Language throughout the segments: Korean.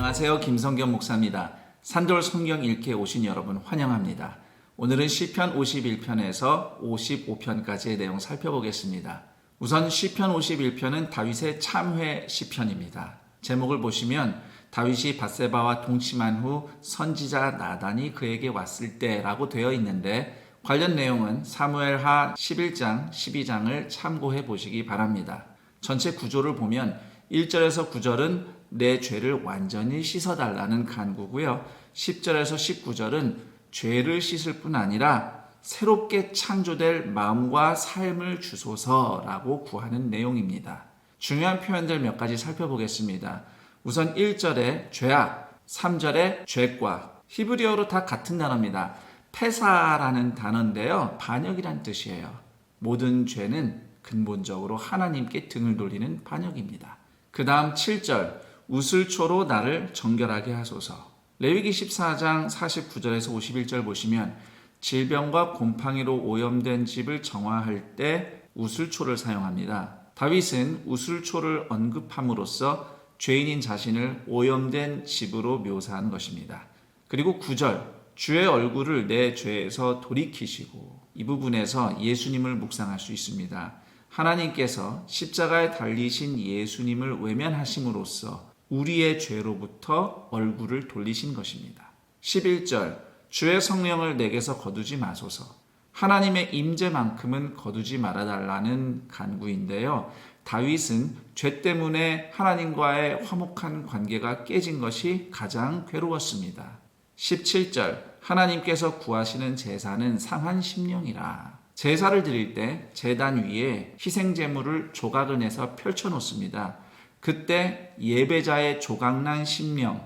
안녕하세요. 김성경 목사입니다. 산돌 성경 읽기에 오신 여러분 환영합니다. 오늘은 시편 51편에서 55편까지의 내용 살펴보겠습니다. 우선 시편 51편은 다윗의 참회 시편입니다. 제목을 보시면 다윗이 밧세바와 동침한 후 선지자 나단이 그에게 왔을 때라고 되어 있는데 관련 내용은 사무엘하 11장, 12장을 참고해 보시기 바랍니다. 전체 구조를 보면 1절에서 9절은 내 죄를 완전히 씻어달라는 간구고요. 10절에서 19절은 죄를 씻을 뿐 아니라 새롭게 창조될 마음과 삶을 주소서라고 구하는 내용입니다. 중요한 표현들 몇 가지 살펴보겠습니다. 우선 1절에 죄악, 3절에 죄과, 히브리어로 다 같은 단어입니다. 페사라는 단어인데요. 반역이란 뜻이에요. 모든 죄는 근본적으로 하나님께 등을 돌리는 반역입니다. 그 다음 7절, 우슬초로 나를 정결하게 하소서. 레위기 14장 49절에서 51절 보시면 질병과 곰팡이로 오염된 집을 정화할 때 우슬초를 사용합니다. 다윗은 우슬초를 언급함으로써 죄인인 자신을 오염된 집으로 묘사한 것입니다. 그리고 9절, 주의 얼굴을 내 죄에서 돌이키시고, 이 부분에서 예수님을 묵상할 수 있습니다. 하나님께서 십자가에 달리신 예수님을 외면하심으로써 우리의 죄로부터 얼굴을 돌리신 것입니다. 11절, 주의 성령을 내게서 거두지 마소서. 하나님의 임재만큼은 거두지 말아달라는 간구인데요. 다윗은 죄 때문에 하나님과의 화목한 관계가 깨진 것이 가장 괴로웠습니다. 17절, 하나님께서 구하시는 제사는 상한 심령이라. 제사를 드릴 때 제단 위에 희생제물을 조각을 내서 펼쳐놓습니다. 그때 예배자의 조각난 심령,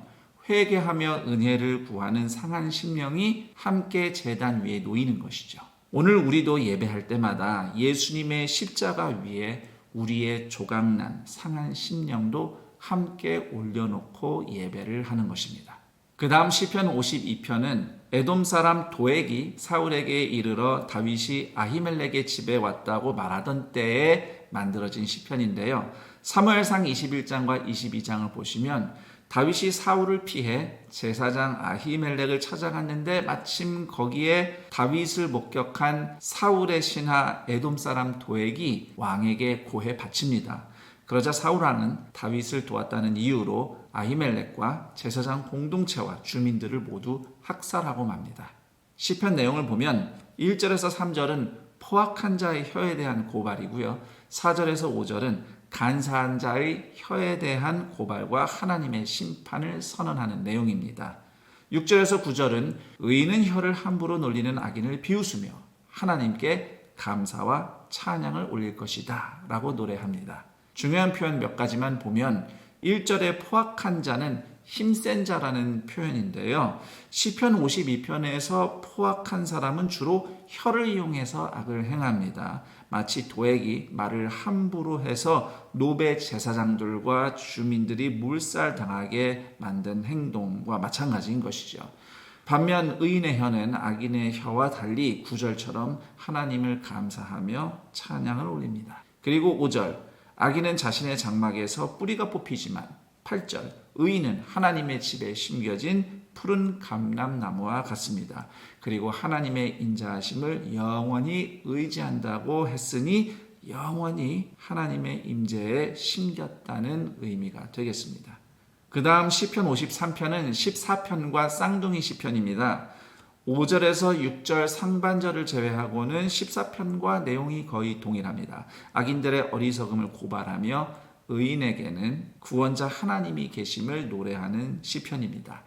회개하며 은혜를 구하는 상한 심령이 함께 제단 위에 놓이는 것이죠. 오늘 우리도 예배할 때마다 예수님의 십자가 위에 우리의 조각난 상한 심령도 함께 올려놓고 예배를 하는 것입니다. 그 다음 시편 52편은 에돔 사람 도액이 사울에게 이르러 다윗이 아히멜렉의 집에 왔다고 말하던 때에 만들어진 시편인데요. 사무엘상 21장과 22장을 보시면 다윗이 사울을 피해 제사장 아히멜렉을 찾아갔는데 마침 거기에 다윗을 목격한 사울의 신하 에돔 사람 도액이 왕에게 고해 바칩니다. 그러자 사울왕은 다윗을 도왔다는 이유로 아히멜렉과 제사장 공동체와 주민들을 모두 학살하고 맙니다. 시편 내용을 보면 1절에서 3절은 포악한 자의 혀에 대한 고발이고요. 4절에서 5절은 간사한 자의 혀에 대한 고발과 하나님의 심판을 선언하는 내용입니다. 6절에서 9절은 의인은 혀를 함부로 놀리는 악인을 비웃으며 하나님께 감사와 찬양을 올릴 것이다 라고 노래합니다. 중요한 표현 몇 가지만 보면 1절의 포악한 자는 힘센 자라는 표현인데요. 시편 52편에서 포악한 사람은 주로 혀를 이용해서 악을 행합니다. 마치 도액이 말을 함부로 해서 노베 제사장들과 주민들이 몰살당하게 만든 행동과 마찬가지인 것이죠. 반면 의인의 혀는 악인의 혀와 달리 9절처럼 하나님을 감사하며 찬양을 올립니다. 그리고 5절, 악인은 자신의 장막에서 뿌리가 뽑히지만 8절, 의인은 하나님의 집에 심겨진 푸른 감람나무와 같습니다. 그리고 하나님의 인자하심을 영원히 의지한다고 했으니 영원히 하나님의 임재에 심겼다는 의미가 되겠습니다. 그 다음 시편 53편은 14편과 쌍둥이 시편입니다. 5절에서 6절 상반절을 제외하고는 14편과 내용이 거의 동일합니다. 악인들의 어리석음을 고발하며 의인에게는 구원자 하나님이 계심을 노래하는 시편입니다.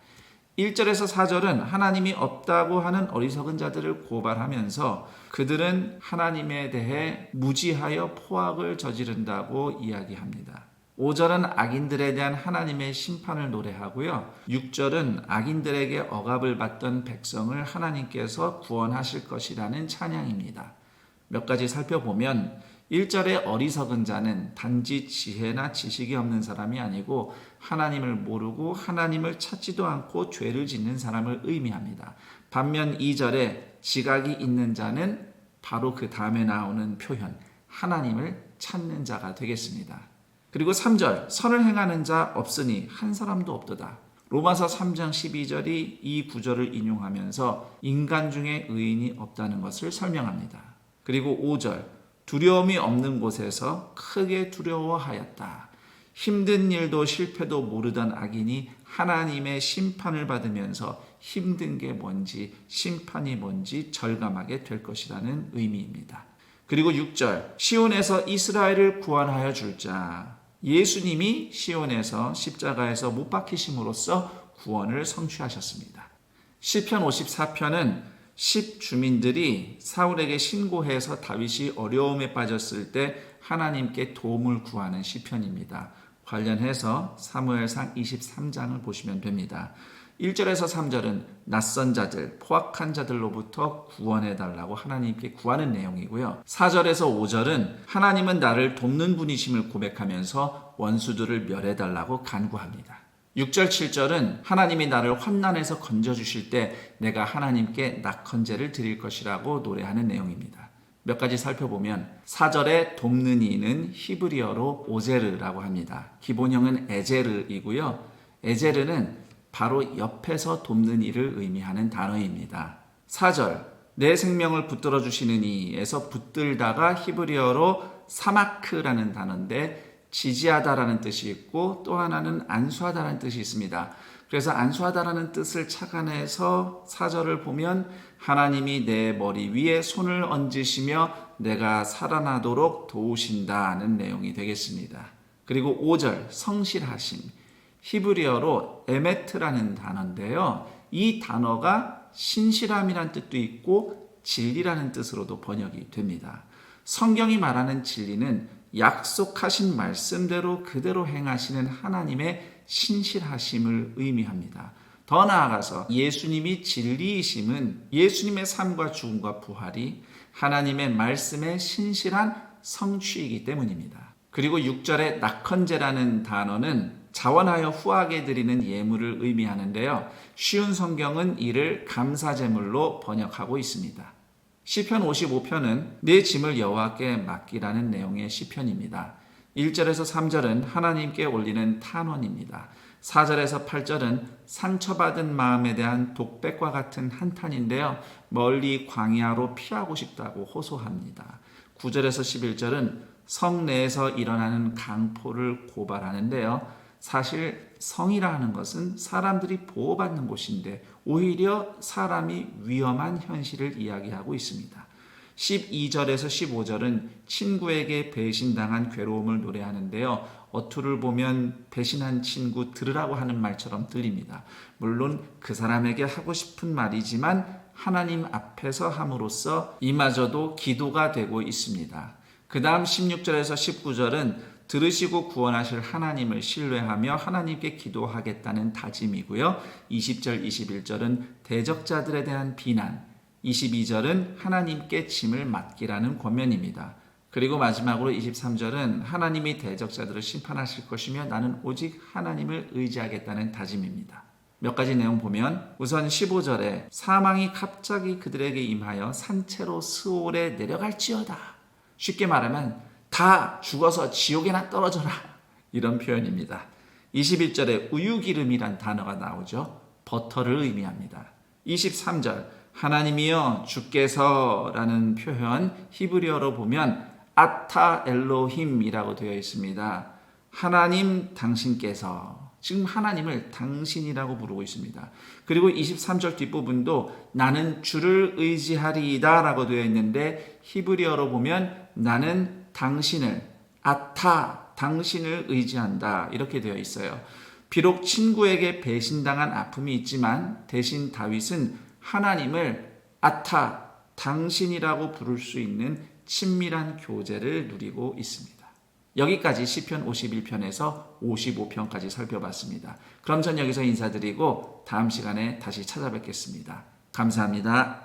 1절에서 4절은 하나님이 없다고 하는 어리석은 자들을 고발하면서 그들은 하나님에 대해 무지하여 포악을 저지른다고 이야기합니다. 5절은 악인들에 대한 하나님의 심판을 노래하고요. 6절은 악인들에게 억압을 받던 백성을 하나님께서 구원하실 것이라는 찬양입니다. 몇 가지 살펴보면 1절의 어리석은 자는 단지 지혜나 지식이 없는 사람이 아니고 하나님을 모르고 하나님을 찾지도 않고 죄를 짓는 사람을 의미합니다. 반면 2절에 지각이 있는 자는 바로 그 다음에 나오는 표현 하나님을 찾는 자가 되겠습니다. 그리고 3절 선을 행하는 자 없으니 한 사람도 없도다. 로마서 3장 12절이 이 구절을 인용하면서 인간 중에 의인이 없다는 것을 설명합니다. 그리고 5절, 두려움이 없는 곳에서 크게 두려워하였다. 힘든 일도 실패도 모르던 악인이 하나님의 심판을 받으면서 힘든 게 뭔지 심판이 뭔지 절감하게 될 것이라는 의미입니다. 그리고 6절, 시온에서 이스라엘을 구원하여 줄 자. 예수님이 시온에서 십자가에서 못 박히심으로써 구원을 성취하셨습니다. 시편 54편은 10 주민들이 사울에게 신고해서 다윗이 어려움에 빠졌을 때 하나님께 도움을 구하는 시편입니다. 관련해서 사무엘상 23장을 보시면 됩니다. 1절에서 3절은 낯선 자들, 포악한 자들로부터 구원해달라고 하나님께 구하는 내용이고요. 4절에서 5절은 하나님은 나를 돕는 분이심을 고백하면서 원수들을 멸해달라고 간구합니다. 6절, 7절은 하나님이 나를 환난에서 건져주실 때 내가 하나님께 낙헌제를 드릴 것이라고 노래하는 내용입니다. 몇 가지 살펴보면 4절에 돕는 이는 히브리어로 오제르라고 합니다. 기본형은 에제르이고요. 에제르는 바로 옆에서 돕는 이를 의미하는 단어입니다. 4절, 내 생명을 붙들어 주시는 이에서 붙들다가 히브리어로 사마크라는 단어인데 지지하다라는 뜻이 있고 또 하나는 안수하다라는 뜻이 있습니다. 그래서 안수하다라는 뜻을 착안해서 4절을 보면 하나님이 내 머리 위에 손을 얹으시며 내가 살아나도록 도우신다는 내용이 되겠습니다. 그리고 5절, 성실하심. 히브리어로 에메트라는 단어인데요. 이 단어가 신실함이란 뜻도 있고 진리라는 뜻으로도 번역이 됩니다. 성경이 말하는 진리는 약속하신 말씀대로 그대로 행하시는 하나님의 신실하심을 의미합니다. 더 나아가서 예수님이 진리이심은 예수님의 삶과 죽음과 부활이 하나님의 말씀의 신실한 성취이기 때문입니다. 그리고 6절의 낙헌제라는 단어는 자원하여 후하게 드리는 예물을 의미하는데요. 쉬운 성경은 이를 감사제물로 번역하고 있습니다. 시편 55편은 내 짐을 여호와께 맡기라는 내용의 시편입니다. 1절에서 3절은 하나님께 올리는 탄원입니다. 4절에서 8절은 상처받은 마음에 대한 독백과 같은 한탄인데요. 멀리 광야로 피하고 싶다고 호소합니다. 9절에서 11절은 성 내에서 일어나는 강포를 고발하는데요. 사실 성이라 하는 것은 사람들이 보호받는 곳인데 오히려 사람이 위험한 현실을 이야기하고 있습니다. 12절에서 15절은 친구에게 배신당한 괴로움을 노래하는데요. 어투를 보면 배신한 친구 들으라고 하는 말처럼 들립니다. 물론 그 사람에게 하고 싶은 말이지만 하나님 앞에서 함으로써 이마저도 기도가 되고 있습니다. 그 다음 16절에서 19절은 들으시고 구원하실 하나님을 신뢰하며 하나님께 기도하겠다는 다짐이고요. 20절, 21절은 대적자들에 대한 비난, 22절은 하나님께 짐을 맡기라는 권면입니다. 그리고 마지막으로 23절은 하나님이 대적자들을 심판하실 것이며 나는 오직 하나님을 의지하겠다는 다짐입니다. 몇 가지 내용 보면 우선 15절에 사망이 갑자기 그들에게 임하여 산채로 스올에 내려갈지어다. 쉽게 말하면 다 죽어서 지옥에나 떨어져라. 이런 표현입니다. 21절에 우유기름이란 단어가 나오죠. 버터를 의미합니다. 23절 하나님이여 주께서라는 표현 히브리어로 보면 아타 엘로힘이라고 되어 있습니다. 하나님 당신께서, 지금 하나님을 당신이라고 부르고 있습니다. 그리고 23절 뒷부분도 나는 주를 의지하리이다 라고 되어 있는데 히브리어로 보면 나는 당신을, 아타, 당신을 의지한다 이렇게 되어 있어요. 비록 친구에게 배신당한 아픔이 있지만 대신 다윗은 하나님을 아타, 당신이라고 부를 수 있는 친밀한 교제를 누리고 있습니다. 여기까지 시편 51편에서 55편까지 살펴봤습니다. 그럼 전 여기서 인사드리고 다음 시간에 다시 찾아뵙겠습니다. 감사합니다.